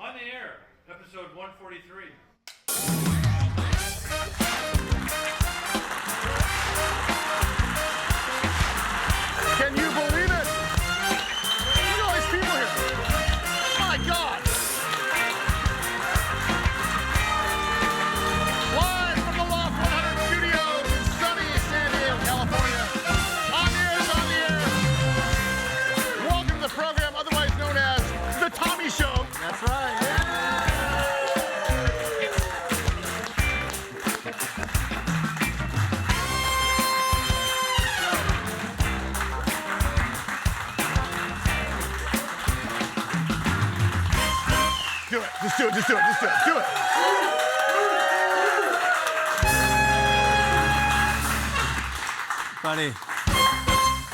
On the air, episode 143. Can you believe it? Look at all these people here. My God. Live from the Loft 100 studios in sunny San Diego, California. On the air. Welcome to the program otherwise known as The Tommy Show. That's right. Do it. Just do it. Do it. Funny.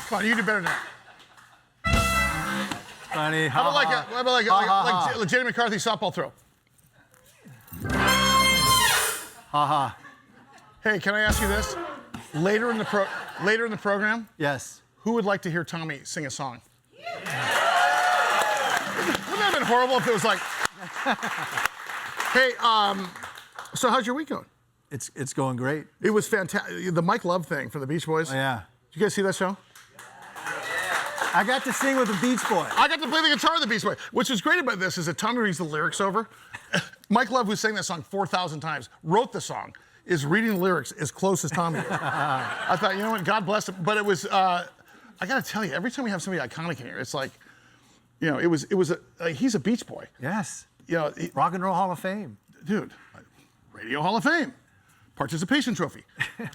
Come on, you can do better than that. Funny. How about like Jenny McCarthy softball throw? Ha. Hey, can I ask you this? Later in the program, Yes. who would like to hear Tommy sing a song? Wouldn't that have been horrible if it was like, hey, so how's your week going? It's going great. It was fantastic. The Mike Love thing for the Beach Boys. Oh, yeah. Did you guys see that show? I got to sing with the Beach Boys. I got to play the guitar of the Beach Boys. Which is great about this is that Tommy reads the lyrics over. Mike Love, who sang that song 4,000 times, wrote the song, is reading the lyrics as close as Tommy is. I thought, you know what, God bless him. But it was, I got to tell you, every time we have somebody iconic in here, it's like, you know, he's a Beach Boy. Yes. You know, Rock and Roll Hall of Fame. Dude, Radio Hall of Fame, participation trophy.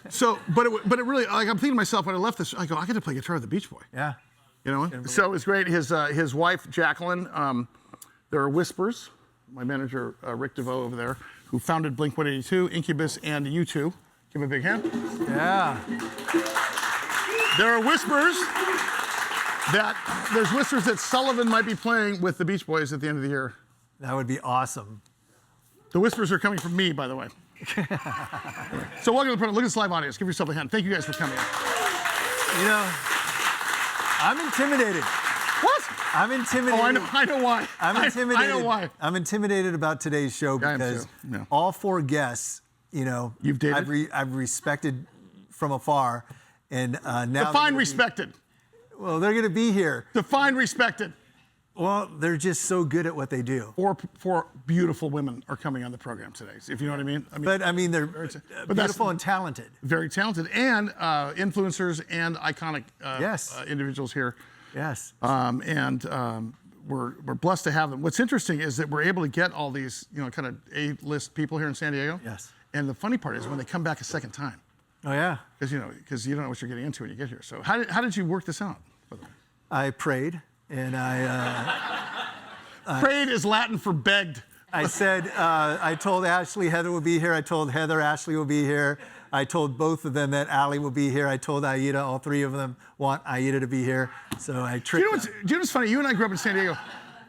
So, but it really, like, I'm thinking to myself when I left this, I go, I get to play guitar with the Beach Boy. Yeah. You know, so it was great. His wife Jacqueline, there are Whispers, my manager Rick DeVoe over there, who founded Blink-182, Incubus, and U2. Give him a big hand. Yeah. There are whispers that Sullivan might be playing with the Beach Boys at the end of the year. That would be awesome. The whispers are coming from me, by the way. So welcome to the program. Look at this live audience. Give yourself a hand. Thank you guys for coming. You know, I'm intimidated. What? I'm intimidated. Oh, I know why. I'm intimidated. I know why. I'm intimidated about today's show because all four guests, you know, You've dated? I've respected from afar, and now Define respected. Well, they're going to be here. Define respected. Well, they're just so good at what they do. Four beautiful women are coming on the program today, if you know what I mean. But I mean, they're beautiful and talented. Very talented, and influencers and iconic individuals here. Yes. We're blessed to have them. What's interesting is that we're able to get all these, you know, kind of A-list people here in San Diego. Yes. And the funny part is when they come back a second time. Oh yeah. Because you don't know what you're getting into when you get here. So how did you work this out, by the way? I prayed, and Prayed is Latin for begged. I said, I told Ashley Heather would be here. I told Heather Ashley will be here. I told both of them that Allie will be here. I told Aida, all three of them want Aida to be here. So I tricked them. Do you know what's funny? You and I grew up in San Diego.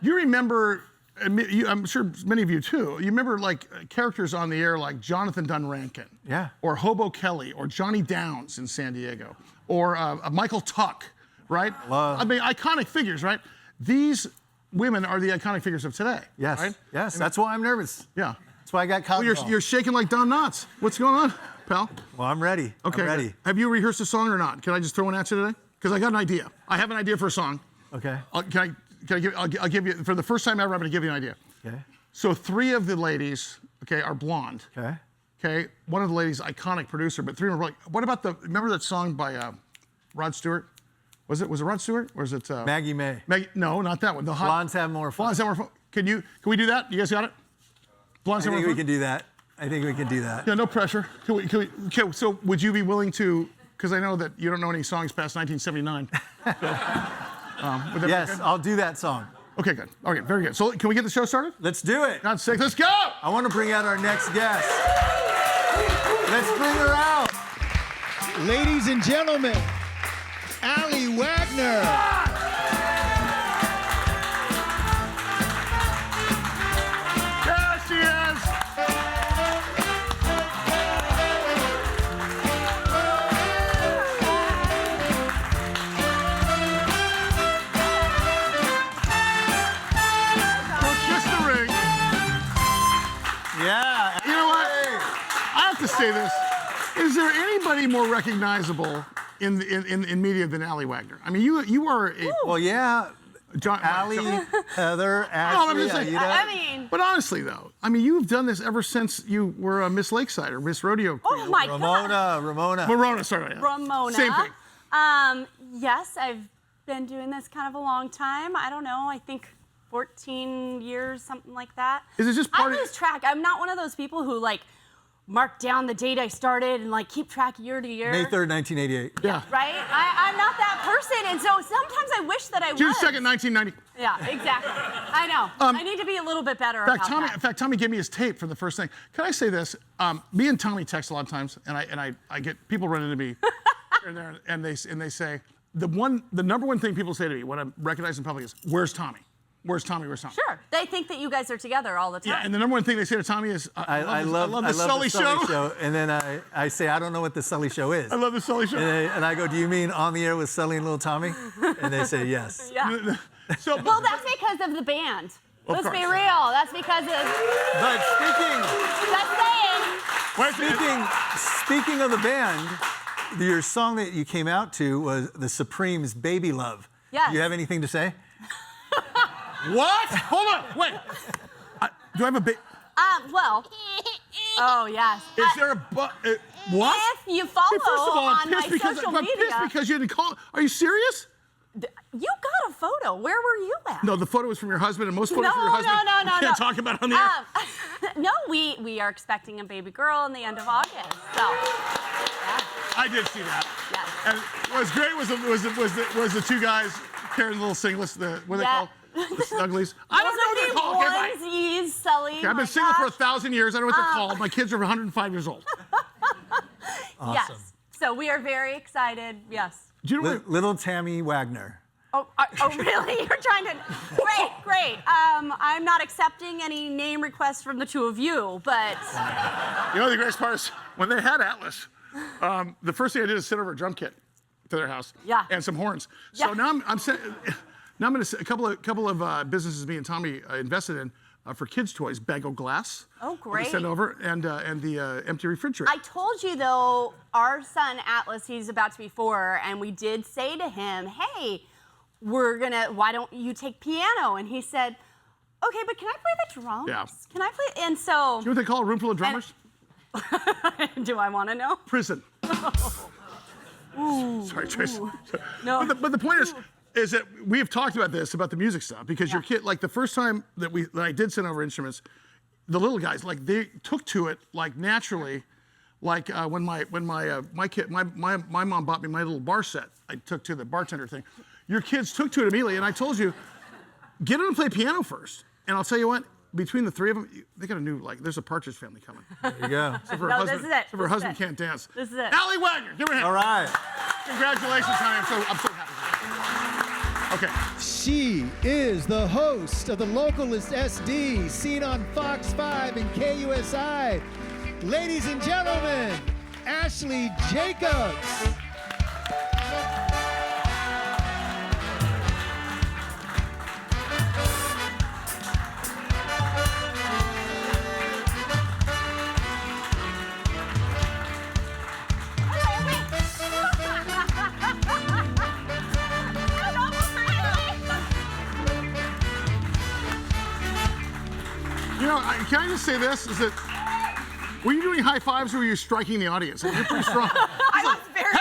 You remember, I'm sure many of you too, you remember like characters on the air like Jonathan Dunn Rankin. Yeah. Or Hobo Kelly, or Johnny Downs in San Diego, or Michael Tuck, right? I mean, iconic figures, right? These women are the iconic figures of today. Yes. Right? Yes. That's why I'm nervous. Yeah. That's why I got caught. Well, you're shaking like Don Knotts. What's going on, pal? Well, I'm ready. Okay. I'm ready. Have you rehearsed a song or not? Can I just throw one at you today? Because I got an idea. I have an idea for a song. Okay. I'll give you, for the first time ever, I'm going to give you an idea. Okay. So 3 of the ladies, are blonde. Okay. Okay. One of the ladies, iconic producer, but 3 of them were like, what about remember that song by Rod Stewart? Was it Rod Stewart or is it Maggie May? No, not that one. The hot Blondes Have More Fun. Blondes Have More Fun. Can we do that? You guys got it? Blondes Have More Fun. I think we can do that. I think we can do that. Yeah, no pressure. Okay, so would you be willing to? Because I know that you don't know any songs past 1979. So, would that yes, be good? I'll do that song. Okay, good. Okay, very good. So can we get the show started? Let's do it. God's sake, let's go! I want to bring out our next guest. Let's bring her out. Ladies and gentlemen, Allie Wagner. There she is! Don't kiss the ring. Yeah. You know what? I have to say this. Is there anybody more recognizable in media than Allie Wagner? I mean, you are a... Well, yeah. John, Allie, Heather, I'm Ashley, just saying. Aida. I mean, But honestly, though, I mean, you've done this ever since you were a Miss Lakeside or Miss Rodeo Queen. oh my God. Ramona. Morona, sorry. Ramona. Same thing. Yes, I've been doing this kind of a long time. I don't know, I think 14 years, something like that. Is it just I part of... lose track. I'm not one of those people who like mark down the date I started and like keep track year to year. May 3rd, 1988. Yeah. Right? I'm not that person, and so sometimes I wish that I June was. 2nd, 1990. Yeah, exactly. I know. I need to be a little bit better about that. In fact, Tommy gave me his tape for the first thing. Can I say this? Me and Tommy text a lot of times, and I get people running to me here and there, and they say the number one thing people say to me when I'm recognized in public is, "Where's Tommy? Where's Tommy? Where's Tommy?" Sure. They think that you guys are together all the time. Yeah, and the number one thing they say to Tommy is, I love the Sully Show. And then I say, I don't know what the Sully Show is. I love the Sully Show. And I go, do you mean On the Air with Sully and Little Tommy? And they say yes. Yeah. So, Well, that's because of the band. Let's be course. real. That's because of. But Just saying. speaking of the band, your song that you came out to was the Supremes' Baby Love. Yes. Do you have anything to say? what? Hold on, wait. Do I have a big? Well. Oh yes. Is there a what? If you follow Hey, first of all, on my social I'm media, pissed because you didn't call. Are you serious? you got a photo. Where were you at? No, the photo was from your husband, and most photos No, from your husband no, you can't talk about on the air. No, we are expecting a baby girl in the end of August. So. I did see that. Yes. And what was great was the two guys carrying the little singlets, what are they called? The snugglies. I don't know what they're called. Onesies, Sully. Okay, I've been single for 1,000 years. I don't know what they're called. My kids are 105 years old. Awesome. Yes. So we are very excited. Yes. Do you know what? Little Tammy Wagner. Oh, really? You're trying to. Great. I'm not accepting any name requests from the two of you, but. You know the greatest part is when they had Atlas. The first thing I did is send over a drum kit to their house. Yeah. And some horns. So Yeah. now I'm going to a couple of businesses me and Tommy invested in for kids' toys. Bagel Glass. Oh, I'm gonna great. send over and the empty refrigerator. I told you though, our son Atlas, he's about to be 4, and we did say to him, "Hey, why don't you take piano?" And he said, "Okay, but can I play the drums? Yeah. Can I play?" And so. You know what they call a room full of drummers? Do I want to know? Prison. Ooh, Sorry, Trace. No. But the point is that we have talked about this, about the music stuff, because your kid, like the first time that I did send over instruments, the little guys, like they took to it like naturally, like when my mom bought me my little bar set, I took to the bartender thing. Your kids took to it immediately, and I told you, get them to play piano first, and I'll tell you what. Between the three of them, they got a new, there's a Partridge Family coming. There you go. Except for No, this is it. her husband can't dance. This is it. Allie Wagner, give her a hand. All right. Congratulations, honey. I'm so happy. Okay. She is the host of the Localist SD, seen on Fox 5 and KUSI. Ladies and gentlemen, Ashley Jacobs. You know, can I just say this? Is that, were you doing high fives or were you striking the audience? You're pretty strong. I was very.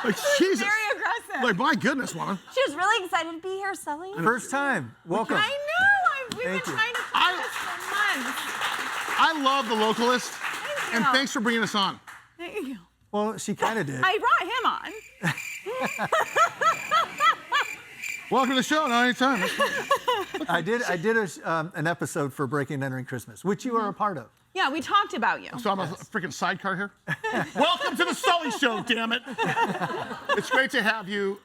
Like, Jesus. Very aggressive. Like, my goodness, woman. She was really excited to be here, Sully. First time. Welcome. I know. We've been Thank you. trying to plan this for months. I love The Localist, and you. thanks for bringing us on. Thank you. Well, she kind of did. I brought him on. Welcome to the show. No, anytime. I did an episode for Breaking and Entering Christmas, which you are a part of. Yeah, we talked about you. So I'm a freaking sidecar here. Welcome to the Sully Show, damn it. It's great to have you.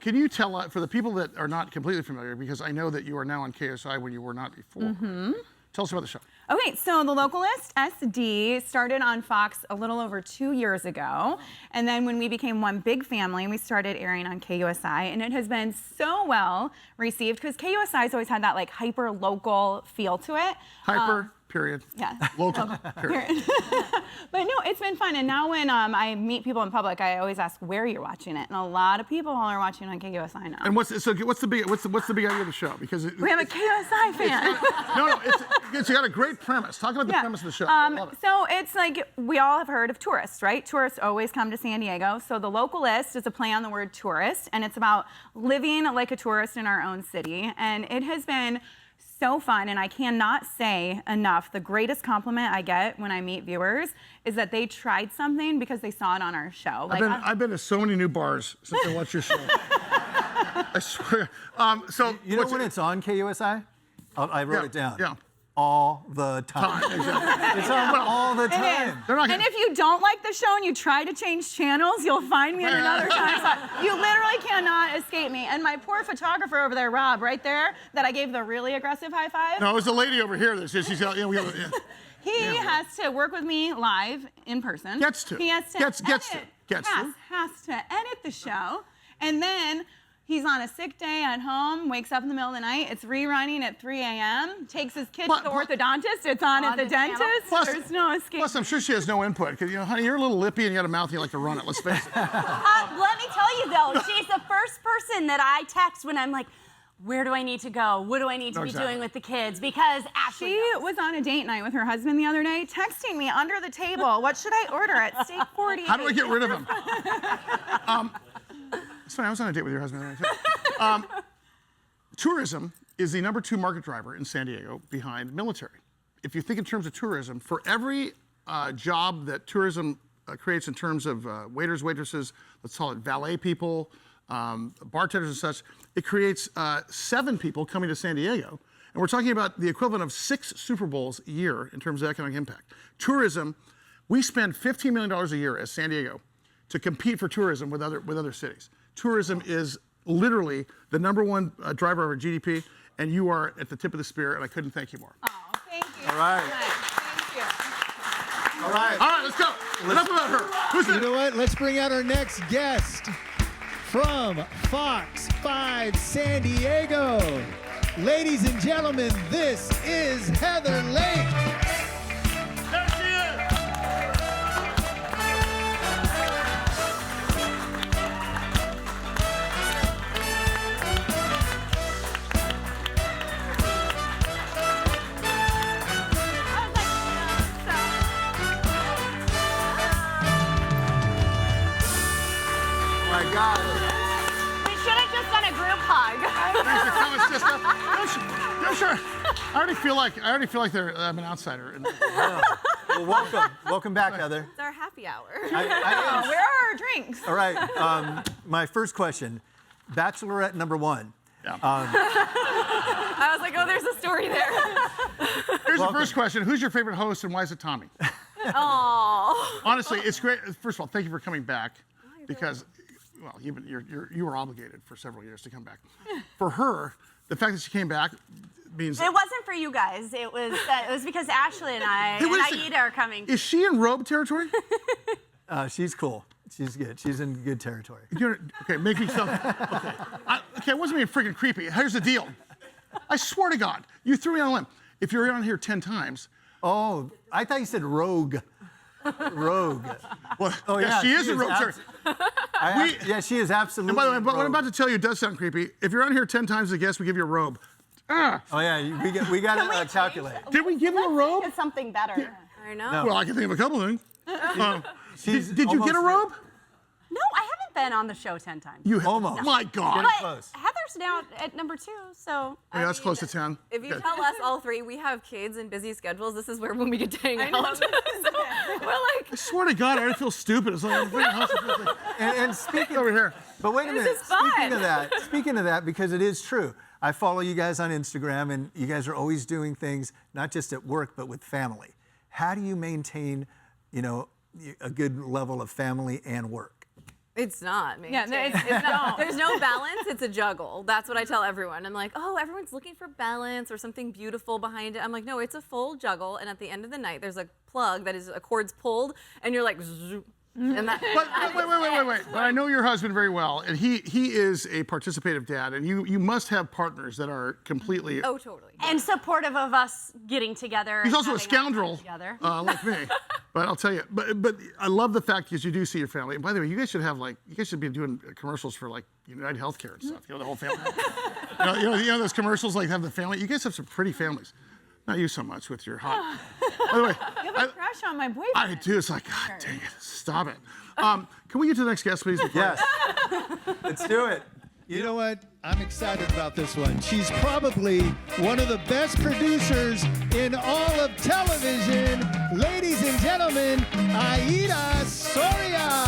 Can you tell, for the people that are not completely familiar, because I know that you are now on KSI when you were not before. Tell us about the show. Okay, so The Localist SD started on Fox a little over 2 years ago. And then when we became one big family, we started airing on KUSI. And it has been so well received because KUSI has always had that like hyper local feel to it. Hyper, period. Yes. Local, period. But no, it's been fun. And now when I meet people in public, I always ask where you're watching it. And a lot of people are watching on KUSI now. And what's the big idea of the show? Because we have a KUSI fan. it's got a great premise. Talk about the premise of the show. I love it. So it's like we all have heard of tourists, right? Tourists always come to San Diego. So the local list is a play on the word tourist, and it's about living like a tourist in our own city. And it has been so fun, and I cannot say enough. The greatest compliment I get when I meet viewers is that they tried something because they saw it on our show. I've been to so many new bars since I watched your show. I swear. So You know when it's on KUSI? I wrote it down. Yeah. All the time. Exactly. It's on all the time. And if you don't like the show and you try to change channels, you'll find me at another time slot. You literally cannot escape me. And my poor photographer over there, Rob, right there, that I gave the really aggressive high five. No, it was a lady over here. She's got. He has to work with me live in person. Gets to. He has to. Has to edit the show, and then. He's on a sick day at home, wakes up in the middle of the night, it's rerunning at 3 a.m., takes his kid to the orthodontist, it's on at the dentist, there's no escape. Plus, I'm sure she has no input, because, honey, you're a little lippy and you got a mouth and you like to run it, let's face it. Let me tell you, though, she's the first person that I text when I'm like, where do I need to go? What do I need to be doing with the kids? Because Ashley was on a date night with her husband the other day, texting me under the table, what should I order at Steak 48? How do I get rid of him? It's funny, I was on a date with your husband the other day, too. Tourism is the #2 market driver in San Diego behind military. If you think in terms of tourism, for every job that tourism creates in terms of waiters, waitresses, let's call it valet people, bartenders and such, it creates 7 people coming to San Diego. And we're talking about the equivalent of 6 Super Bowls a year in terms of economic impact. Tourism, we spend $15 million a year as San Diego to compete for tourism with other cities. Tourism is literally the #1 driver of our GDP, and you are at the tip of the spear, and I couldn't thank you more. Oh, thank you. All right. Thank you. All right. All right, let's go. Enough about her. Who's You this? know what? Let's bring out our next guest from Fox 5 San Diego. Ladies and gentlemen, this is Heather Lake. There she is. We should have just done a group hug. I'm sure. I already feel like I'm an outsider. Well, welcome back, Heather. It's our happy hour. Where are our drinks? All right. My first question, Bachelorette #1. Yeah. I was like, oh, there's a story there. Here's the first question: who's your favorite host, and why is it Tommy? Oh. Honestly, it's great. First of all, thank you for coming back, because, well, you were obligated for several years to come back. For her, the fact that she came back means It wasn't for you guys. It was because Ashley and I and Aida are coming. Is she in robe territory? She's cool. She's good. She's in good territory. Okay, make me sound. Okay, I wasn't being freaking creepy. Here's the deal. I swear to God, you threw me on a limb. If you're on here 10 times. Oh, I thought you said rogue. Rogue. Well, Oh, yeah, yeah, she is she in is robe territory. Yeah, she is absolutely. And by the way, what I'm rogue. about to tell you does sound creepy. If you're on here 10 times as a guest, we give you a robe. Oh yeah, we got to calculate. Did we give you a robe? It's something better. I know. Well, I can think of a couple of things. Did you almost get a robe? No, I haven't been on the show 10 times. You Almost. My God. Getting close. Heather's now at #2, so. Yeah, that's close to 10. If you Good. tell us all three, we have kids and busy schedules. This is where when we get to hang out. So we're like, I swear to God, I already feel stupid. It's like, And speaking over here. But wait a minute. is fun. Speaking of that, because it is true. I follow you guys on Instagram, and you guys are always doing things not just at work but with family. How do you maintain, a good level of family and work? it's not. Yeah, it's not. There's no balance. It's a juggle. That's what I tell everyone. I'm like, oh, everyone's looking for balance or something beautiful behind it. I'm like, no, it's a full juggle. And at the end of the night, there's a plug that is a cord's pulled, and you're like, zzz, And that, But wait. But I know your husband very well, and he is a participative dad, and you must have partners that are completely. oh, totally. And supportive of us getting together. He's and also a having our time scoundrel, together. like me. But I'll tell you, but I love the fact because you do see your family. And by the way, you guys should be doing commercials for like United Healthcare and stuff. The whole family. you know those commercials like have the family. You guys have some pretty families. Not you so much with your hot. By the way, You have a crush on my boyfriend. I do. It's like, God dang it, stop it. Can we get to the next guest, please? Yes. Let's do it. You know what? I'm excited about this one. She's probably one of the best producers in all of television. Ladies and gentlemen, Aida Soria.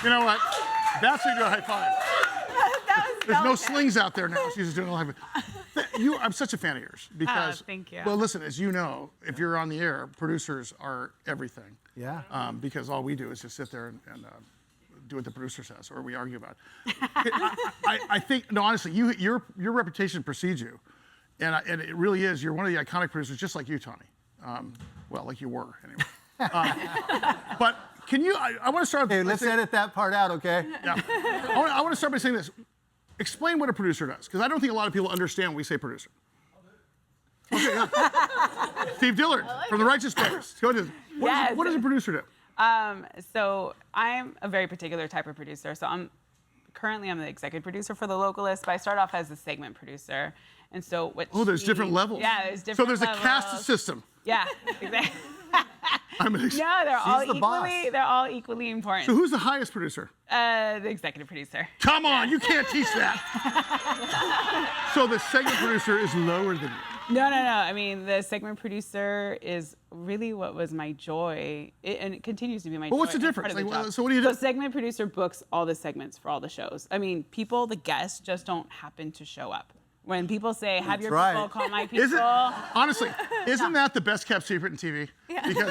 You know what? That's how you do a high five. There's no slings out there now. She's just doing a high five. I'm such a fan of yours because. Thank you. Well, listen, as you know, if you're on the air, producers are everything. Yeah. Because all we do is just sit there and do what the producer says, or we argue about. I think no, honestly, your reputation precedes you, and it really is. You're one of the iconic producers, just like you, Tommy. Well, like you were anyway. But. Can you? I want to start. Hey, let's edit that part out, okay? Yeah. I want to start by saying this. Explain what a producer does, because I don't think a lot of people understand when we say producer. Okay, yeah. Steve Dillard from The Righteous Brothers. Go ahead. What does a producer do? So I'm a very particular type of producer. So I'm the executive producer for The Localist, but I start off as a segment producer. And so there's different levels. Yeah, there's different So there's levels. a caste system. Yeah, exactly. No, they're all equally important. So who's the highest producer? The executive producer. Come on, you can't teach that. So the segment producer is lower than you. No. I mean, the segment producer is really what was my joy, and it continues to be my joy. But what's the and it's difference? part of the job. So what do you do? So segment producer books all the segments for all the shows. I mean, the guests just don't happen to show up. When people say, have your people call my people. Honestly, isn't that the best kept secret in TV? Yeah. Because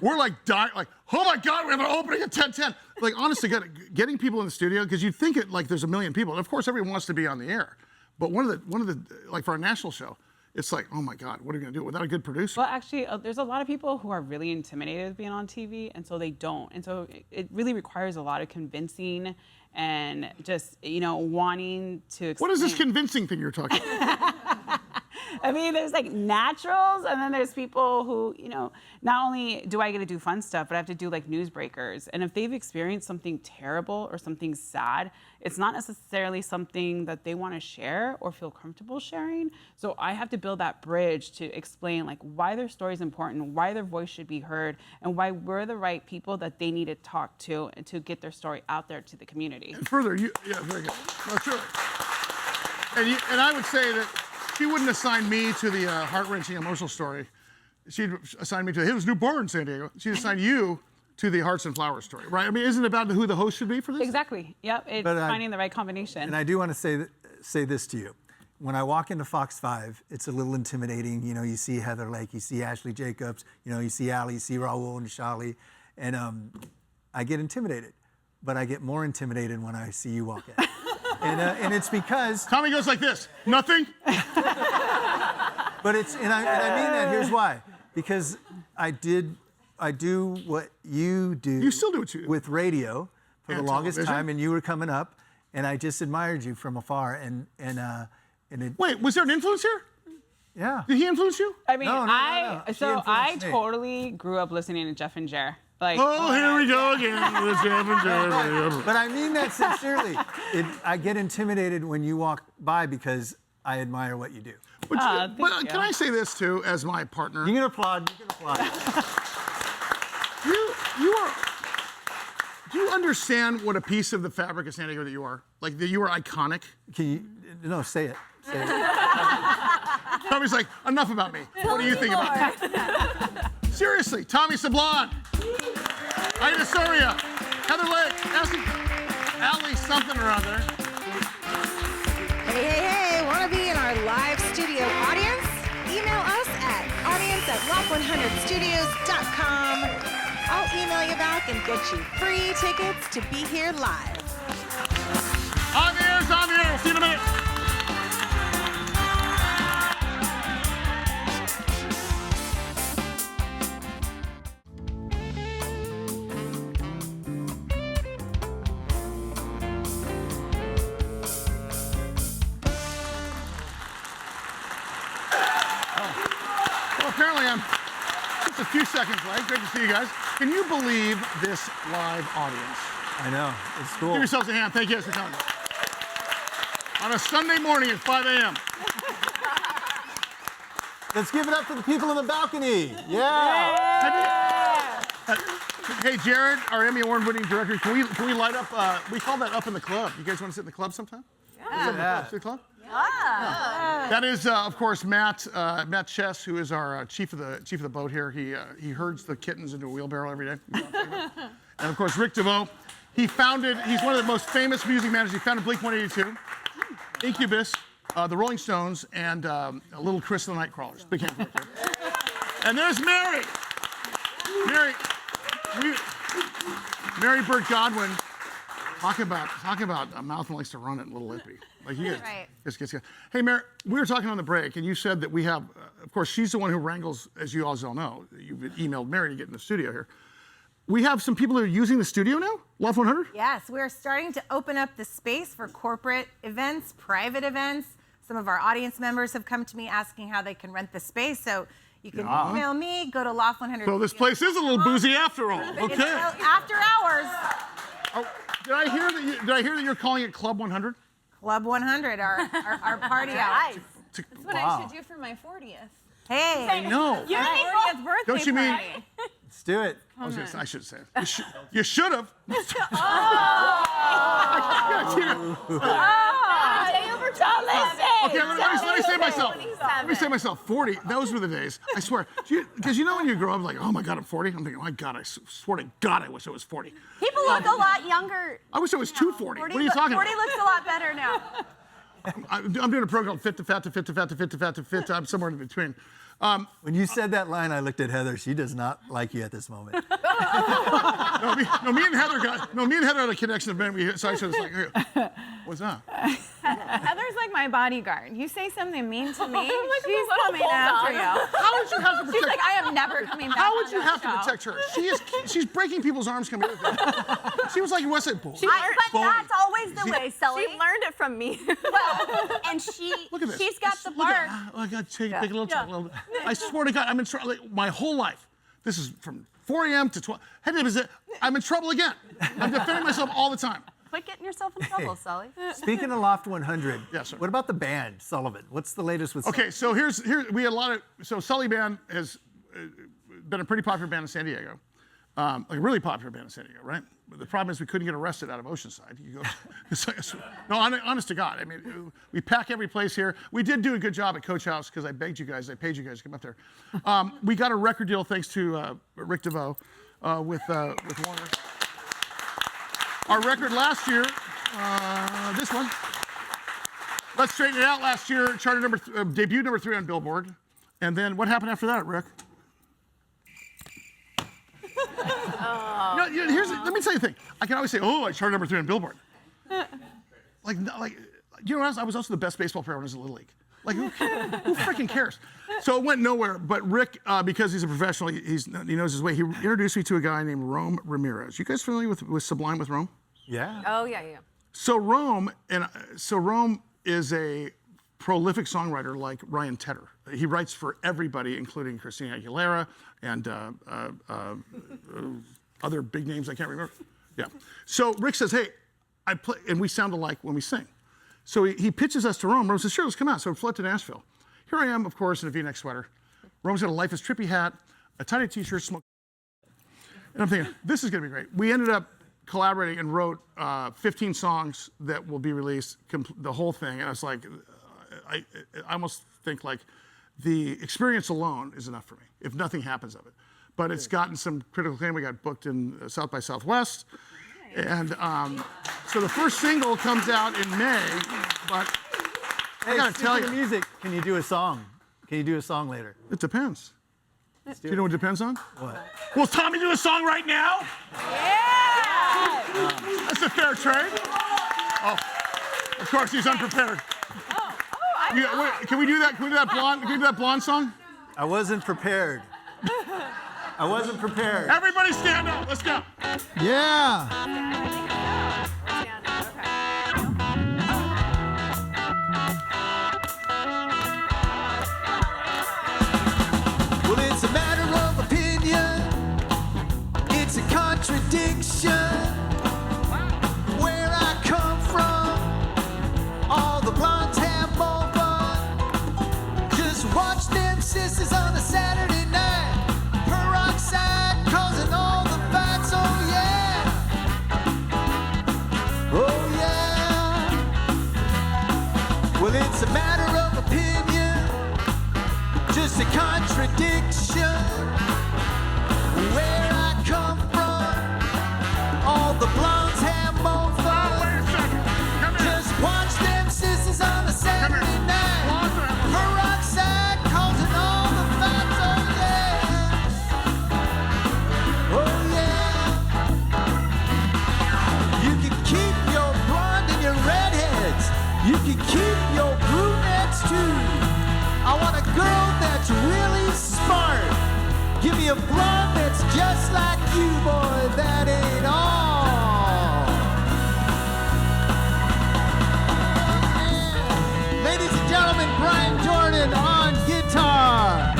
we're like dying, like, oh my God, we have an opening at 10:10. Like, honestly, getting people in the studio, because you'd think it like there's a million people. And of course, everyone wants to be on the air. But one of the like for our national show, it's like, oh my God, what are we gonna do without a good producer? Well, actually, there's a lot of people who are really intimidated with being on TV, and so they don't. And so it really requires a lot of convincing and just, wanting to explain. What is this convincing thing you're talking about? I mean, there's like naturals, and then there's people who, not only do I get to do fun stuff, but I have to do like news breakers. And if they've experienced something terrible or something sad, it's not necessarily something that they want to share or feel comfortable sharing. So I have to build that bridge to explain like why their story is important, why their voice should be heard, and why we're the right people that they need to talk to and to get their story out there to the community. And further, very good. That's right. And I would say that she wouldn't assign me to the heart-wrenching emotional story. She'd assign me to his new bar in San Diego. She'd assign you to the Hearts and Flowers story, right? I mean, isn't it about who the host should be for this? Exactly. Yep. It's finding the right combination. And I do want to say this to you. When I walk into Fox 5, it's a little intimidating. You see Heather Lake, you see Ashley Jacobs, you see Allie, you see Raul and Sully, and I get intimidated. But I get more intimidated when I see you walk in. And it's because Tommy goes like this, nothing. But and I mean that. Here's why. Because I do what you do. You still do what you do. With radio for the longest television. time, and you were coming up, and I just admired you from afar. And it, Wait, was there an influence here? yeah. Did he influence you? I mean, No. She I influenced me. totally grew up listening to Jeff and Jer. Like, Oh, here we go again. with Jeff and Jerry. But I mean that sincerely. I get intimidated when you walk by because I admire what you do. But thank you. can I say this too, as my partner? You can applaud. Do you understand what a piece of the fabric of San Diego that you are? Like that you are iconic? No, say it. Say it. Tommy's like, enough about me. What do you think about me? Seriously, Tommy Sablon, Aida Soria, Heather Lake, Allie something or other. Hey, want to be in our live studio audience? Email us at audience@rock100.com. love100studios.com. I'll email you back and get you free tickets to be here live. On the air, it's on the air. We'll see you in a minute. Well, apparently I'm just a few seconds late. Great to see you guys. Can you believe this live audience? I know. It's cool. Give yourselves a hand. Thank you guys for coming. On a Sunday morning at 5 a.m. Let's give it up for the people in the balcony. Yeah. Hey, Jared, our Emmy Award-winning director, can we light up? We call that up in the club. You guys want to sit in the club sometime? Yeah. Sit in the club? That is, of course, Matt Chess, who is our chief of the boat here. He herds the kittens into a wheelbarrow every day. And of course, Rick DeVoe. He's one of the most famous music managers. He founded Blink-182, Incubus, the Rolling Stones, and Little Chris and the Nightcrawlers. Big hand for Rick here. And there's Mary. Mary Burt Godwin. Talk about a mouth that likes to run it, little lippy. Like he is. Right. Yes. Hey, Mary, we were talking on the break, and you said that we have, of course, she's the one who wrangles, as you all know. You've emailed Mary to get in the studio here. We have some people that are using the studio now? Love 100? Yes, we're starting to open up the space for corporate events, private events. Some of our audience members have come to me asking how they can rent the space. So you can email me, go to Loft 100. So this place is a little boozy after all. It's Okay. after hours. Oh, did I hear that you're calling it Club 100? Club 100, our party hour. That's what I should do for my 40th. Hey. No. Your 40th birthday Don't you mean? party. Let's do it. I should say it. You should have. Okay, let me say myself. 40. Those were the days. I swear. Because you know when you grow up, like, oh my God, I'm 40. I'm thinking, oh my God, I swear to God, I wish I was 40. People look a lot younger. I wish I was 240. What are you talking 40 about? looks a lot better now. I'm doing a program called Fit to Fat to Fit to Fat to Fit to Fat to Fit. I'm somewhere in between. When you said that line, I looked at Heather. She does not like you at this moment. Me and Heather had a connection event. So I was like, hey, what's up? Heather's like my bodyguard. You say something mean to me, like a she's little coming after you. How would you have to protect? She's like, I am never coming back. How would on you that have to show. protect her? She's breaking people's arms coming with her. She was like, what's it? But that's always the way, Sully. She learned it from me. Well, and Look at this. she's got the Look mark. I got to take a little time. I swear to God, I'm in trouble. Like, my whole life. This is from 4 a.m. to 12. I'm in trouble again. I'm defending myself all the time. Quit getting yourself in trouble, Sully. Speaking of Loft 100, Yes, sir. what about the band, Sullivan? What's the latest with Okay, so here we had a lot of. So Sully Band has been a pretty popular band in San Diego, like a really popular band in San Diego, right? But the problem is we couldn't get arrested out of Oceanside. You go, no, honest to God. I mean, we pack every place here. We did do a good job at Coach House because I paid you guys to come up there. We got a record deal thanks to Rick DeVoe with Warner. Our record last year, this one. Let's Straighten It Out last year, debuted number 3 on Billboard. And then what happened after that, Rick? Let me tell you a thing. I can always say, oh, I charted number 3 on Billboard. You know, I was also the best baseball player when I was in Little League. Like, who freaking cares? So it went nowhere. But Rick, because he's a professional, he knows his way. He introduced me to a guy named Rome Ramirez. You guys familiar with Sublime with Rome? Yeah. Oh, yeah. So Rome is a prolific songwriter like Ryan Tedder. He writes for everybody, including Christina Aguilera and other big names I can't remember. Yeah. So Rick says, hey, I play, and we sound alike when we sing. So he pitches us to Rome. Rome says, sure, let's come out. So we flew to Nashville. Here I am, of course, in a V-neck sweater. Rome's got a Life is Trippy hat, a tiny t-shirt, smoke. And I'm thinking, this is going to be great. We ended up collaborating and wrote 15 songs that will be released, the whole thing. And I was like, I almost think like the experience alone is enough for me, if nothing happens of it. But it's gotten some critical acclaim. We got booked in South by Southwest. And so the first single comes out in May, but I gotta tell you. Music, can you do a song? Can you do a song later? It depends. Do you know what it depends on? What? Will Tommy do a song right now? Yeah! That's a fair trade. Oh, of course he's unprepared. Can we do that? Can we do that blonde? Can we do that blonde song? I wasn't prepared. I wasn't prepared. Everybody stand up. Let's go. Yeah. Well, it's a matter of opinion. It's a contradiction. Where I come from, all the blondes have more fun. Just watch them sisters on a Saturday night. Peroxide causing all the fights. Oh yeah. Oh yeah. Well, it's a matter of opinion. Just a contradiction. Where I come from, all the blondes have more fun. Wait a second. Come here. Just watch them sisters on a Saturday night. Peroxide causing all the fights. Oh yeah. Oh yeah. You can keep your blonde and your redheads. You can keep your brunettes too. I want a girl that's really smart. Give me a blonde that's just like you, boy. That ain't all. Yeah. Ladies and gentlemen, Brian Jordan on guitar.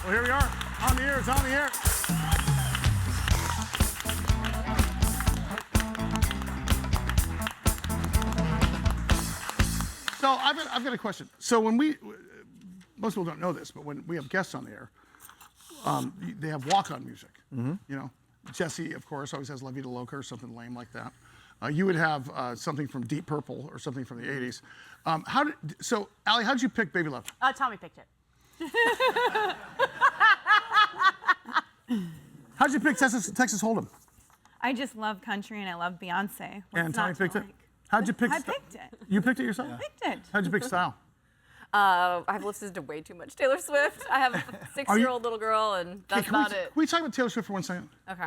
Well, here we are. On the air. It's on the air. So I've got a question. So when most people don't know this, but when we have guests on the air, they have walk-on music. You know, Jesse, of course, always has La Vida Loca or something lame like that. You would have something from Deep Purple or something from the 80s. So, Allie, how did you pick Baby Love? Tommy picked it. How did you pick Texas Hold'em? I just love country and I love Beyonce. What's And not Tommy to picked it? like? How'd you pick? I picked it. You picked it yourself? I picked it. How'd you pick style? I've listened to way too much Taylor Swift. I have a 6-year-old little girl, and that's about it. Can we talk about Taylor Swift for 1 second? Okay.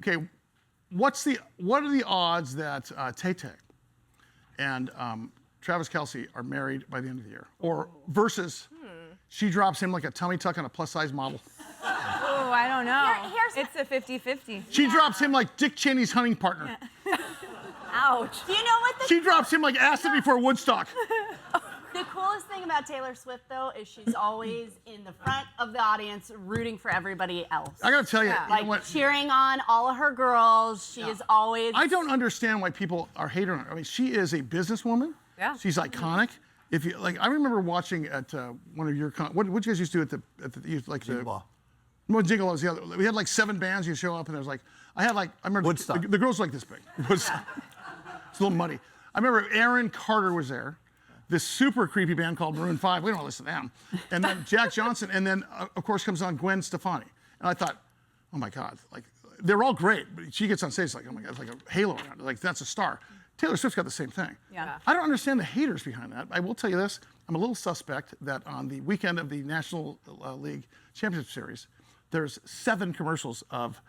Okay, what are the odds that Tay-Tay and Travis Kelce are married by the end of the year? Or versus she drops him like a tummy tuck on a plus-size model. Oh, I don't know. Here's It's a 50-50. She drops him like Dick Cheney's hunting partner. Ouch. Do you know what the She drops him like acid before Woodstock. The coolest thing about Taylor Swift, though, is she's always in the front of the audience rooting for everybody else. I gotta tell you, you know Like what? cheering on all of her girls. She is always. I don't understand why people are hating on her. I mean, she is a businesswoman. Yeah. She's iconic. If you like, I remember watching at one of your what you guys used to do at the like the. Jingle. No, Jingle was the other. We had like 7 bands. You show up and there's like I remember Woodstock. the girls were like this big. Woodstock. It's a little muddy. I remember Aaron Carter was there. This super creepy band called Maroon 5. We don't listen to them. And then Jack Johnson, and then of course comes on Gwen Stefani. And I thought, oh my God, like they're all great, but she gets on stage like, oh my God, it's like a halo around her. Like that's a star. Taylor Swift's got the same thing. Yeah. I don't understand the haters behind that. I will tell you this: I'm a little suspect that on the weekend of the National League Championship Series, there's 7 commercials of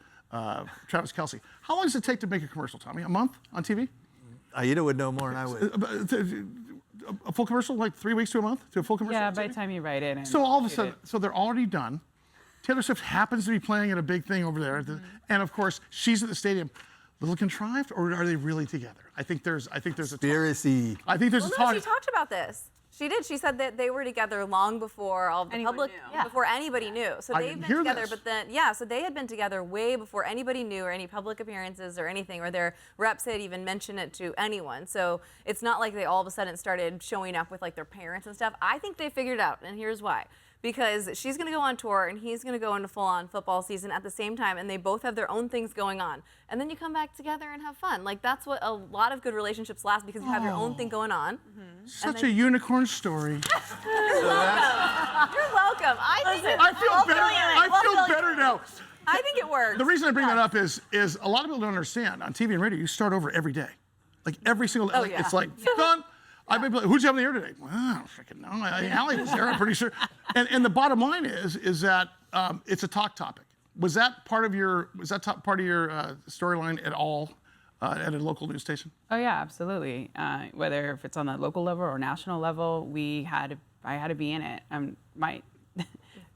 Travis Kelce. How long does it take to make a commercial, Tommy? A month on TV? Aida would know more than I would. A full commercial, like 3 weeks to a month to a full commercial? Yeah, on by TV? the time you write it. And So all of a shoot sudden, it. so they're already done. Taylor Swift happens to be playing at a big thing over there, and of course she's at the stadium. Little contrived, or are they really together? I think there's a Conspiracy. I think there's a Well, no, talk. she talked about this. She did. She said that they were together long before all of the Anyone public, knew. before anybody knew. So I they've didn't been hear together, this. but then, so they had been together way before anybody knew or any public appearances or anything, or their reps had even mentioned it to anyone. So it's not like they all of a sudden started showing up with like their parents and stuff. I think they figured it out, and here's why. Because she's going to go on tour and he's going to go into full-on football season at the same time, and they both have their own things going on. And then you come back together and have fun. Like, that's what a lot of good relationships last, because you have your own thing going on. Such a unicorn story. You're welcome. You're welcome. I think I feel better now. I think it works. The reason I bring that up is a lot of people don't understand. On TV and radio, you start over every day. Like every single day. yeah. It's like, done. I've been like, who'd you have in the air today? Well, I don't freaking know. Allie was there, I'm pretty sure. And the bottom line is that it's a talk topic. Was that part of your storyline at all at a local news station? Oh yeah, absolutely. Whether if it's on the local level or national level, I had to be in it.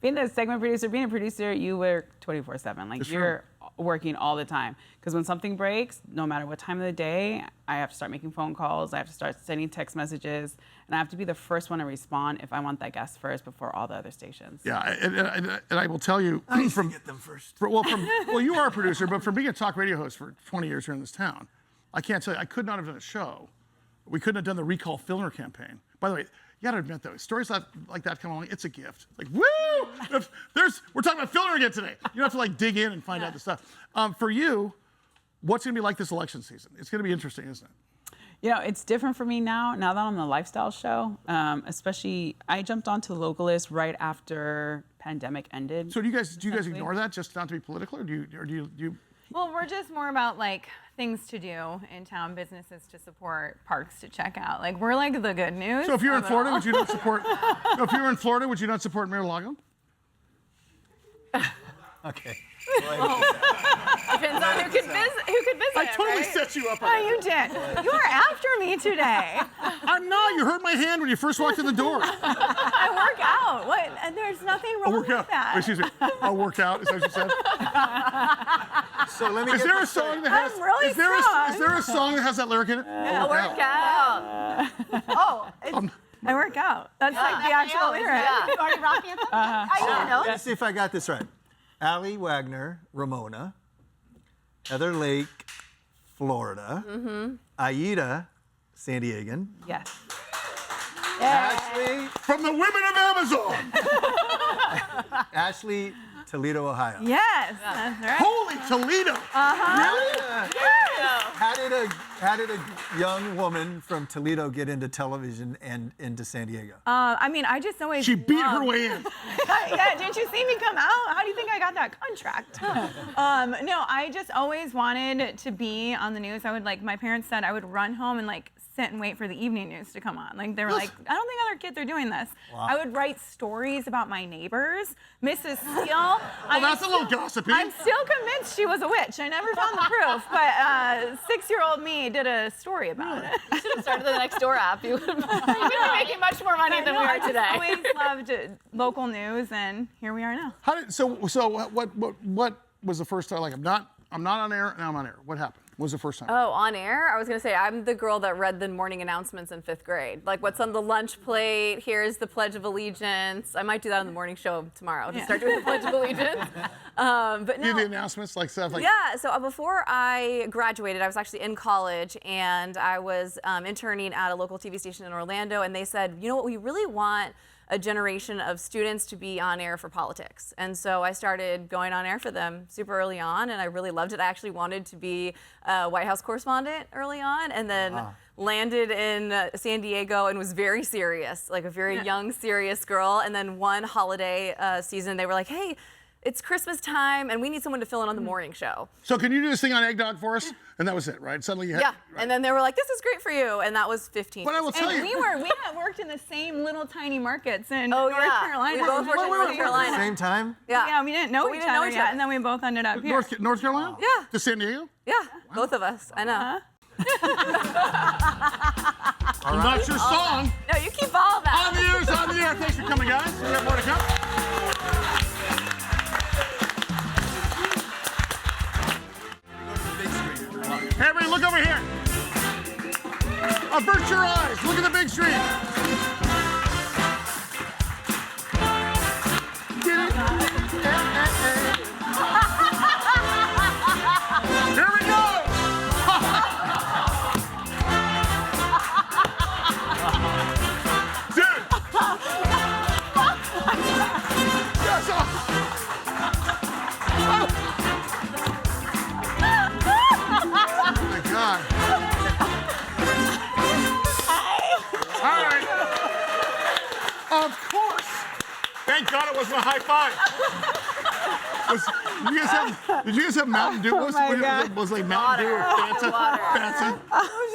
Being a segment producer, being a producer, you work 24/7. Like you're working all the time. Because when something breaks, no matter what time of the day, I have to start making phone calls. I have to start sending text messages, and I have to be the first one to respond if I want that guest first before all the other stations. Yeah, and I will tell you from Get them first. well, you are a producer, but from being a talk radio host for 20 years here in this town, I can't tell you, I could not have done a show. We couldn't have done the recall filler campaign. By the way, you got to admit though, stories like that come along, it's a gift. Like, woo! We're talking about filler again today. You don't have to like dig in and find out the stuff. For you, what's going to be like this election season? It's going to be interesting, isn't it? You know, it's different for me now that I'm on the lifestyle show. Especially, I jumped onto Localist right after pandemic ended. So do you guys ignore that just not to be political, or do you? Well, we're just more about like things to do in town, businesses to support, parks to check out. Like we're like the good news. So if you're in of it Florida, all. would you not support? If you were in Florida, would you not support Mar-a-Lago? Okay. Depends on who could visit. I totally right? set you up. Oh, you did. You are after me today. I'm not. You hurt my hand when you first walked in the door. I work out. What? And there's nothing A wrong with workout. that. Excuse me. A workout. Is that what you said? So let me Is get there a this straight. song that has? I'm really is there strong. a song that has that lyric in it? A workout. Oh, I work out. That's like the actual lyric. Yeah. You already rock anthem? I didn't know. Let's see if I got this right. Allie Wagner, Ramona. Heather Lake, Florida. Aida, San Diegan. Yes. Ashley, From the women of Amazon. Ashley, Toledo, Ohio. Yes, that's right. Holy Toledo. How did a young woman from Toledo get into television and into San Diego? I mean, I just always She beat her loved- way in. Yeah, didn't you see me come out? How do you think I got that contract? No, I just always wanted to be on the news. My parents said I would run home and like sit and wait for the evening news to come on. Like they were like, I don't think other kids are doing this. Wow. I would write stories about my neighbors, Mrs. Steele. Well, that's a little gossipy. I'm still convinced she was a witch. I never found the proof, but 6-year-old me did a story about it. You should have started the Next Door app. You would be making much more money than we I are just today. always loved local news, and here we are now. So what was the first time? Like I'm not on air. Now I'm on air. What happened? What was the first time? Oh, on air? I was going to say, I'm the girl that read the morning announcements in 5th grade. Like, what's on the lunch plate? Here's the Pledge of Allegiance. I might do that on the morning show tomorrow. Just start doing the Pledge of Allegiance. But Do no. the announcements, like stuff like. Yeah, so before I graduated, I was actually in college, and I was interning at a local TV station in Orlando, and they said, you know what, we really want a generation of students to be on air for politics. And so I started going on air for them super early on, and I really loved it. I actually wanted to be a White House correspondent early on, and then landed in San Diego and was very serious, like a very young, serious girl. And then one holiday season, they were like, hey, it's Christmas time, and we need someone to fill in on the morning show. So can you do this thing on Eggnog for us? And that was it, right? Suddenly you had. Yeah, Right. and then they were like, this is great for you, and that was 15. But I will tell And you. we had worked in the same little tiny markets in Oh, North yeah. Carolina. We both worked in North Carolina. Same time? Yeah, we didn't know We each didn't know other each yet, other. and then we both ended up here. North Carolina? Yeah. To San Diego? Yeah, both of us. I know. I'm not your song. No, you keep all of that. On the air. Thanks for coming, guys. We have more to come. Hey, everybody, look over here. Avert your eyes. Look at the big screen. was my high five. Did you guys have Mountain Dew? Oh my God. Was like Mountain Dew or Fanta?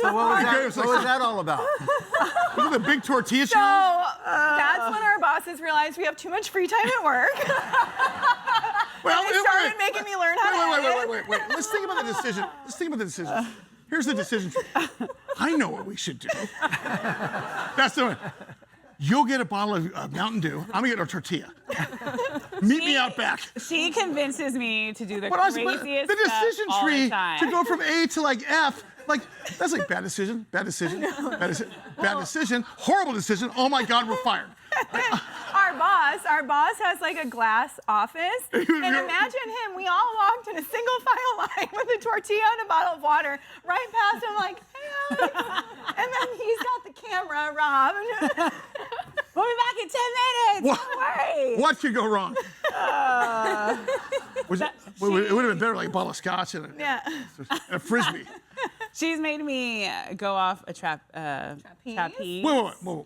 So what was that all about? Was it the big tortilla So show? that's when our bosses realized we have too much free time at work. Well, They started making me learn how to edit. wait. Let's think about the decision. Here's the decision. I know what we should do. That's the one. You'll get a bottle of Mountain Dew. I'm gonna get a tortilla. Meet me out back. She convinces me to do the But craziest the decision stuff all tree the time. to go from A to like F, like that's like bad decision, bad decision, horrible decision. Oh my God, we're fired. Our boss has like a glass office, and imagine him. We all walked in a single file line with a tortilla and a bottle of water, right past him, like, hey, Alex. And then he's got the camera, Rob. We'll be back in 10 minutes. Don't worry. What could go wrong? It would have been better like a bottle of scotch and a frisbee. She's made me go off a trapeze. Whoa.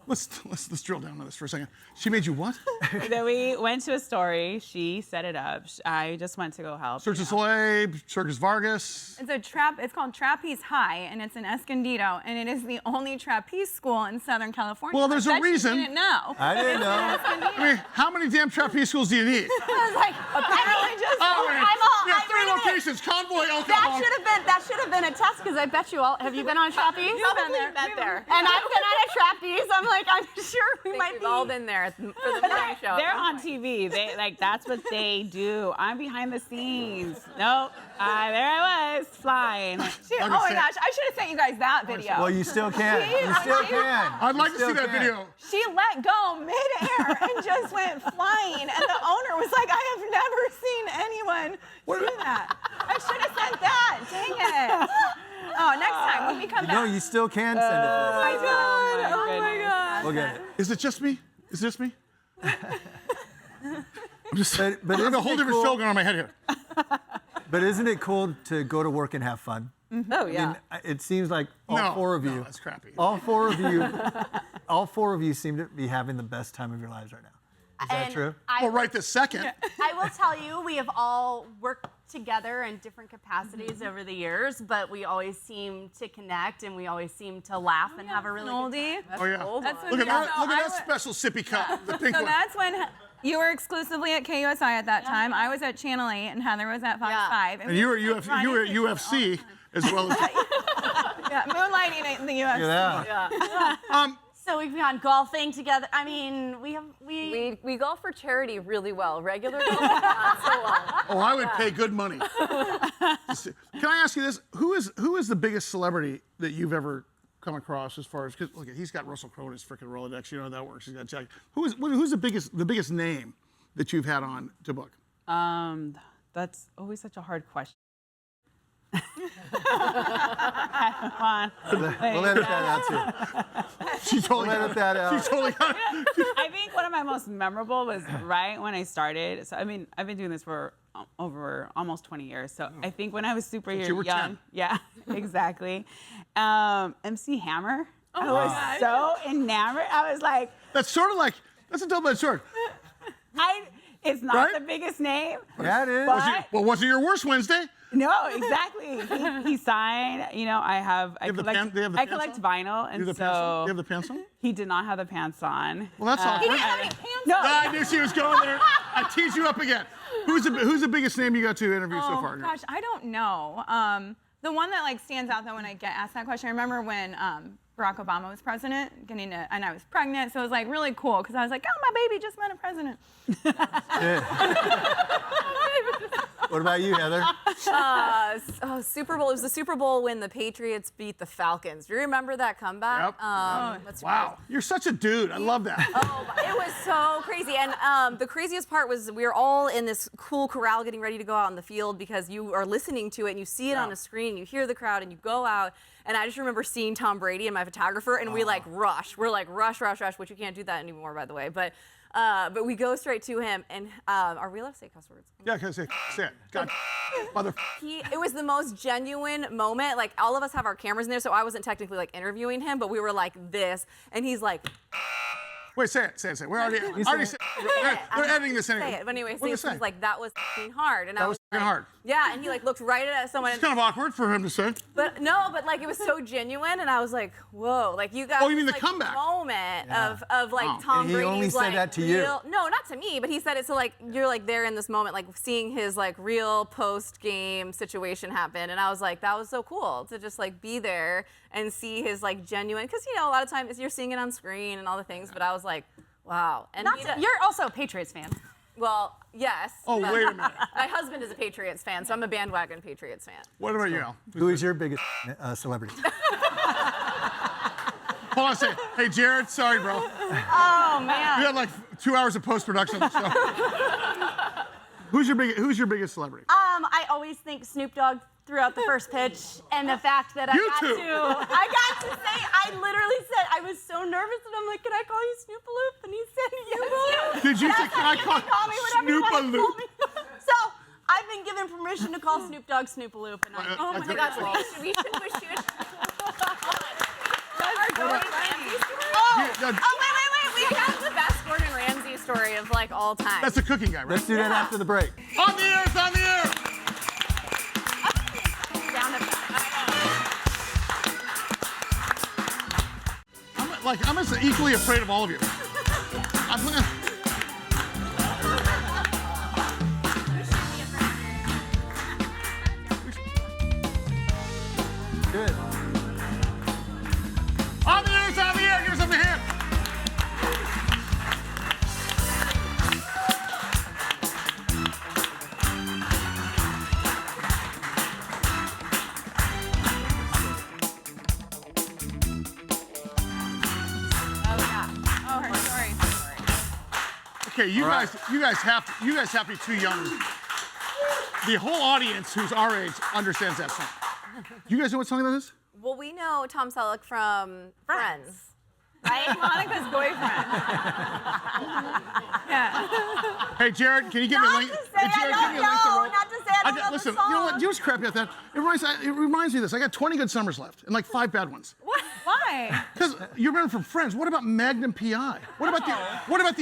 Let's drill down on this for a second. She made you what? Then we went to a story. She set it up. I just went to go help. Cirque du Soleil, Circus Vargas. It's called Trapeze High, and it's in Escondido, and it is the only trapeze school in Southern California. Well, there's a I bet you reason. didn't know. I didn't know. I mean, how many damn trapeze schools do you need? I was like, apparently just. We have 3 locations: Convoy, Oklahoma. That should have been a test because I bet you all. Have you been on a trapeze? You've been there. And I've been on a trapeze. I'm like, I'm sure we might We've be. all been there for the morning show. They're on TV. They that's what they do. I'm behind the scenes. Nope. There I was flying. Oh my gosh, I should have sent you guys that video. Well, you still can. You still can. I'd like to You see still that can. video. She let go midair and just went flying, and the owner was like, I have never seen anyone do that. I should have sent that. Dang it. Oh, next time when we come back. No, you still can send it. I did. Oh my God. We'll get it. Is it just me? Is this me? I'm just. But I have a isn't whole it different cool? show going on in my head here. But isn't it cool to go to work and have fun? Oh yeah. I mean, it seems like all No, four of no, you. that's crappy. All four of you seem to be having the best time of your lives right now. Is that And true? Well, right this second. I will tell you, we have all worked together in different capacities over the years, but we always seem to connect and we always seem to laugh and have a really good Oldie. Oh yeah. That's Look at that! so Look at I that special sippy cup, the pink So one. that's when you were exclusively at KUSI at that time. I was at Channel 8 and Heather was at Fox 5. And you were at UFC as well as. Yeah, moonlighting in the UFC. Yeah. So we've gone golfing together. I mean, we golf for charity really well. Regular golf, not so well. Oh, I would pay good money. Can I ask you this? Who is the biggest celebrity that you've ever come across as far as? Cause look, he's got Russell Crowe in his freaking Rolodex. You know how that works. He's got Jack. Who's the biggest name that you've had on to book? That's always such a hard question. Come on. We'll edit that out too. She totally We'll edit that out. She totally got it. I think one of my most memorable was right when I started. So I mean, I've been doing this for over almost 20 years. So I think when I was super Since you were young, 10. yeah, exactly. MC Hammer. I was so enamored. I was like, That's a double-edged sword. it's not Right? the biggest name. Yeah, it is. But Well, was it your worst Wednesday? no, exactly. He signed. You know, I collect vinyl, and Do you have the pants on? so Do you have the pants on? he did not have the pants on. Well, that's awkward. No, I knew she was going there. I teased you up again. Who's the biggest name you got to interview so far? Gosh, I don't know. The one that like stands out though when I get asked that question, I remember when Barack Obama was president, and I was pregnant, so it was like really cool because I was like, oh, my baby just met a president. What about you, Heather? Super Bowl. It was the Super Bowl when the Patriots beat the Falcons. Do you remember that comeback? Yep. That's Wow, you're such a dude. I love that. It was so crazy. And the craziest part was we were all in this cool corral getting ready to go out on the field because you are listening to it and you see it on a screen, you hear the crowd and you go out. And I just remember seeing Tom Brady and my photographer and we like rush. We're like rush, which you can't do that anymore, by the way. But we go straight to him and are we allowed to say cuss words? Yeah, can I say it? God, mother. It was the most genuine moment. Like all of us have our cameras in there, so I wasn't technically like interviewing him, but we were like this, and he's like, Wait, say it. We're already they're editing this anyway. Say it. But anyway, What did so it he's say? like, that was f***ing hard. And That I was like, f***ing hard. Yeah, and he like looked right at someone. It's kind of awkward for him to say. But no, but like it was so genuine, and I was like, whoa, like you guys. Oh, you mean the like, comeback? Moment of like Oh. Tom And he Brady's only said like that to you. real. No, not to me, but he said it so like you're like there in this moment, like seeing his like real post game situation happen, and I was like, that was so cool to just like be there and see his like genuine, because you know a lot of times you're seeing it on screen and all the things, but I was like, wow. And You're also a Patriots fan. well, yes. Oh, but wait a minute. My husband is a Patriots fan, so I'm a bandwagon Patriots fan. What about you, Al? Who is your biggest celebrity? Hold on a second. Hey, Jared, sorry, bro. Oh man. You had like 2 hours of post-production on the show. Who's your biggest celebrity? I always think Snoop Dogg threw out the first pitch, and the fact that I got to say, I literally said, I was so nervous, and I'm like, can I call you Snoopaloop? And he said, yes. Did you say, can I call me whatever you want to Snoopaloop? call me. So I've been given permission to call Snoop Dogg Snoopaloop, and I Oh my gosh, we should. Our Gordon Ramsay story? wait. We have the best Gordon Ramsay story of like all time. That's the cooking guy, right? Let's do that after the break. On the air, it's on the air. Down to I'm as equally afraid of all of you. Good. On the air, it's on the air. Give us a hand. Oh, her story. Okay, you guys have to be too young. The whole audience who's our age understands that song. You guys know what song that is? Well, we know Tom Selleck from Friends. Right? Monica's boyfriend. Yeah. Hey, Jared, can you give me a link? Not to say Jared, I give me a link to don't roll. know. Not to say I don't know the Listen, song. you know what? You was crappy at that. It reminds me of this. I got 20 good summers left and like 5 bad ones. What? Why? Because you remember from Friends. What about Magnum PI? What about the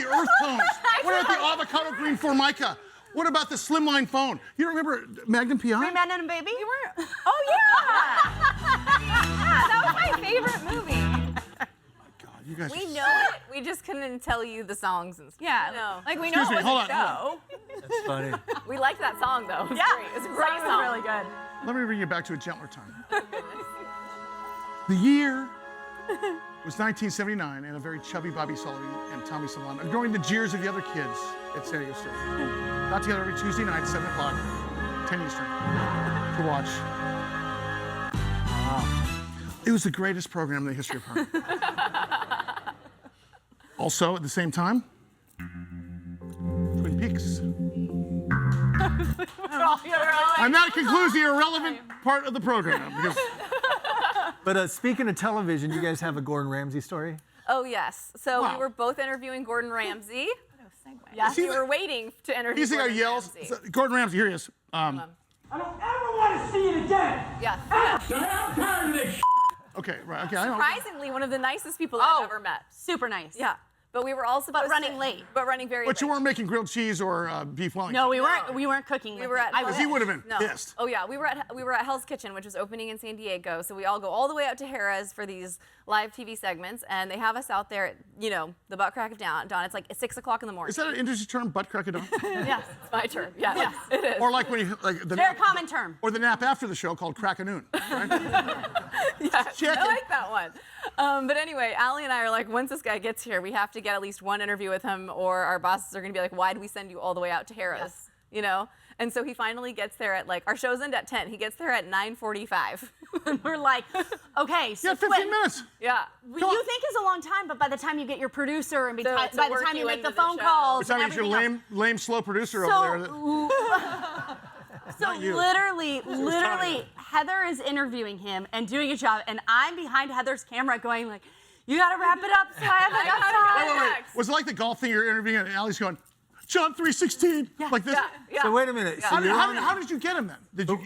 Earth tones? What about the avocado green Formica? What about the slimline phone? You don't remember Magnum PI? Green Man and a Baby? You weren't. Oh yeah. Yeah, that was my favorite movie. God, you guys. We know it. We just couldn't tell you the songs and stuff. Yeah. No. Like we know Excuse it me, was hold a on. show. That's funny. We liked that song though. It was great. It's a great Song was song. really good. Let me bring you back to a gentler time. The year was 1979, and a very chubby Bobby Sully and Tommy Savant, ignoring the jeers of the other kids at San Diego State, got together every Tuesday night at 7 o'clock, 10 Eastern, to watch. It was the greatest program in the history of Harvard. Also, at the same time, Twin Peaks. And that concludes the irrelevant part of the program. Because But speaking of television, you guys have a Gordon Ramsay story? Oh yes. So Wow. we were both interviewing Gordon Ramsay. Yes. We were waiting to interview he's the guy who Gordon yells. Ramsay. Gordon Ramsay, here he is. I don't ever want to see it again. Yeah. I'm tired of this. Okay, right. Okay, I know. Surprisingly, one of the nicest people I've ever met. Super nice. Yeah. But we were all supposed running to, late. But running very But you late. weren't making grilled cheese or beef Wellington. No, we weren't. We weren't cooking. We with were him. at I was. He would have been No. pissed. Oh yeah, we were at Hell's Kitchen, which was opening in San Diego. So we all go all the way out to Harrah's for these live TV segments, and they have us out there at, the butt crack of dawn. It's like 6 o'clock in the morning. Is that an industry term, butt crack of dawn? Yes, it's my turn. Yes, it is. Or like when you like the Very nap, common term. or the nap after the show called crack of noon. Right? Yes, Chicken. I like that one. But anyway, Allie and I are like, once this guy gets here, we have to get at least one interview with him, or our bosses are going to be like, why did we send you all the way out to Harrah's? And so he finally gets there at our show's end at 10. He gets there at 9:45. And we're like, okay, so Yeah, 15 minutes. Yeah. You think is a long time, but by the time you get your producer and by So to the work time you you make into the the phone show. calls, By the and time you get your everything lame slow producer else. over there. So you. literally, Heather is interviewing him and doing a job, and I'm behind Heather's camera going like, you gotta wrap it up so I have enough time. Wait. Was it like the golf thing you're interviewing and Allie's going, John 3:16, like this? Yeah. So wait a minute. So How you're did you get him then? Did you?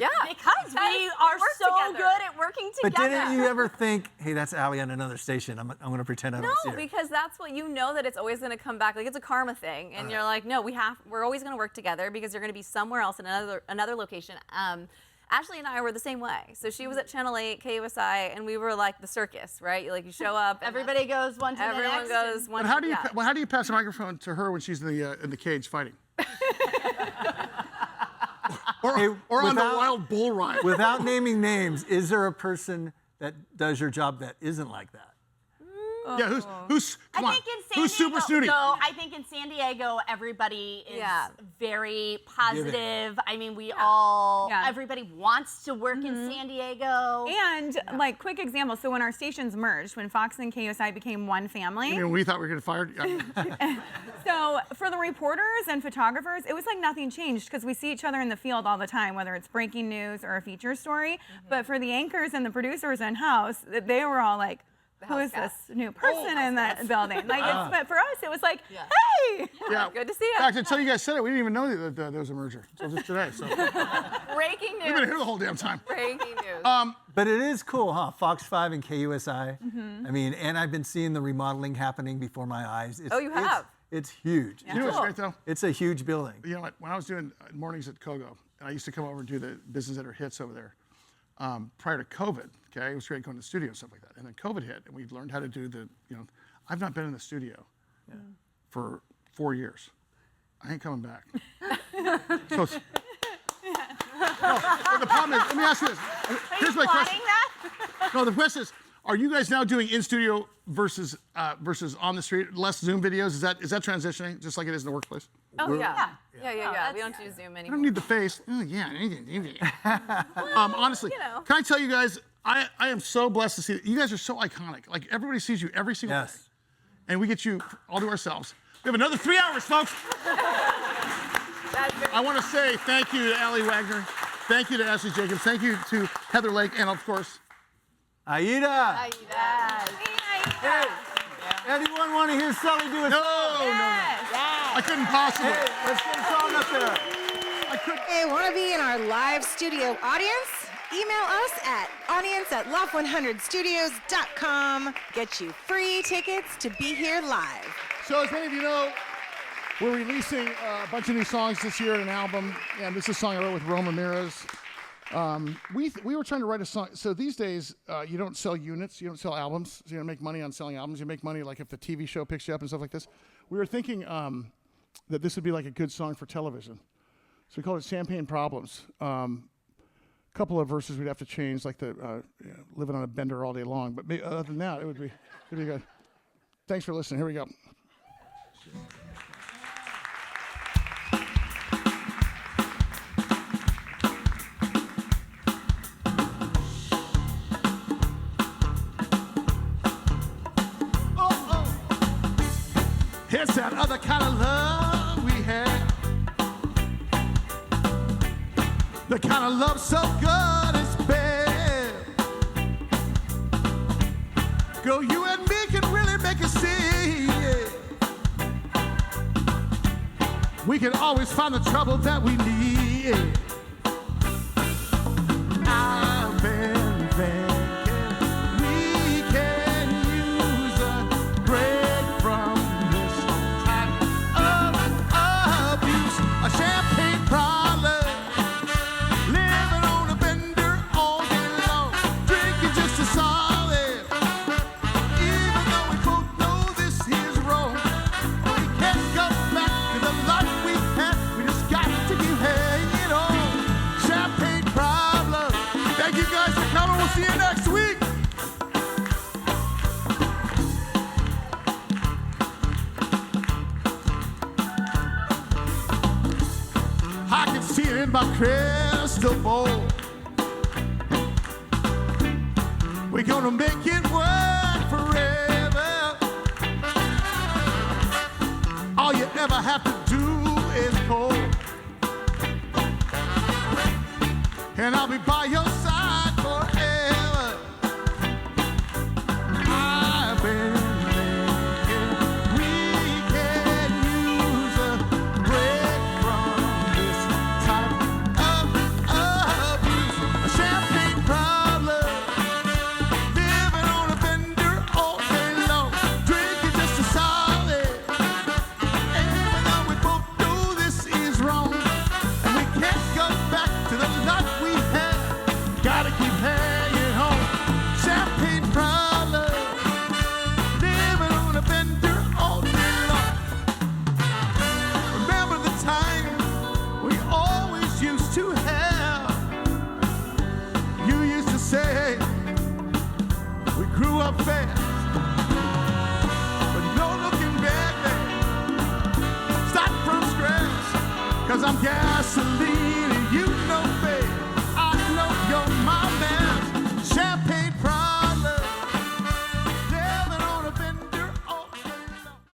Yeah. Because we We are work so together. good at working working But together. didn't you ever think, hey, that's Allie on another station. I'm going to pretend I don't see No, her. because that's what you know that it's always going to come back. Like it's a karma thing, and you're like, no, we're always going to work together because you're going to be somewhere else in another location. Ashley and I were the same way. So she was at Channel 8, KUSI, and we were like the circus, right? Like you show up, and Everybody goes one to the next. everyone goes one. But how do you yeah. how do you pass the microphone to her when she's in the cage fighting? or Hey, on the without- wild bull ride? Without naming names, is there a person that does your job that isn't like that? Yeah, who's come I on? think in San Who's Diego, super snooty? So I think in San Diego, everybody is very positive. I mean, we all, everybody wants to work in San Diego. And like quick example, so when our stations merged, when Fox and KUSI became one family, You know, we thought we were getting fired. so for the reporters and photographers, it was like nothing changed because we see each other in the field all the time, whether it's breaking news or a feature story. But for the anchors and the producers in-house, they were all like, who is this new person in that building? Like, but for us, it was like, hey! Yeah. Good to see you. In fact, until you guys said it, we didn't even know that there was a merger until just today. So we've Breaking been news. here the whole damn time. Breaking news. But it is cool, huh? Fox 5 and KUSI. I mean, and I've been seeing the remodeling happening before my eyes. It's, Oh, you have? It's huge. You know what's great though? It's a huge building. You know what? When I was doing mornings at Kogo, I used to come over and do the business editor hits over there. Prior to COVID, okay, it was great going to the studio and stuff like that. And then COVID hit, and we learned how to do I've not been in the studio for 4 years. I ain't coming back. So it's, no, but the problem is, let me ask you this. Here's my question. No, the question is, are you guys now doing in studio versus on the street? Less Zoom videos? Is that transitioning just like it is in the workplace? Oh yeah. Yeah. We don't do Zoom I anymore. don't need the face. Oh yeah. Honestly, can I tell you guys? I am so blessed to see you guys are so iconic. Like everybody sees you every single day, and we get you all to ourselves. We have another 3 hours, folks. I want to say thank you to Allie Wagner, thank you to Ashley Jacobs, thank you to Heather Lake, and of course, Aida. Hey, anyone want to hear Sully do a no. I couldn't possibly. Hey, let's get a song up there. Hey, want to be in our live studio audience? Email us at audience@love100studios.com. Get you free tickets to be here live. So as many of you know, we're releasing a bunch of new songs this year in an album, and this is a song I wrote with Rome Ramirez. We were trying to write a song. So these days, you don't sell units, you don't sell albums. So you don't make money on selling albums. You make money like if the TV show picks you up and stuff like this. We were thinking that this would be like a good song for television. So we called it Champagne Problems. Couple of verses we'd have to change, like the living on a bender all day long. But other than that, it'd be good. Thanks for listening. Here we go. It's that other kind of love we had. The kind of love so good it's bad. Girl, you and me can really make a scene. Yeah. We can always find the trouble that we need. I've been thinking we can use a break from this type of abuse. A champagne problem. Living on a bender all day long. Drinking just a solid. Even though we both know this is wrong. We can't go back to the life we had. We just got to keep hanging on. Champagne problem. Thank you guys for coming. We'll see you next week. I can see it in my crystal ball. We're gonna make it work forever. All you ever have to do is call, and I'll be by your side forever. I've been thinking we can use a break from this type of abuse. A champagne problem. love fast, but no looking back there. Start from scratch, 'cause I'm gasoline and you know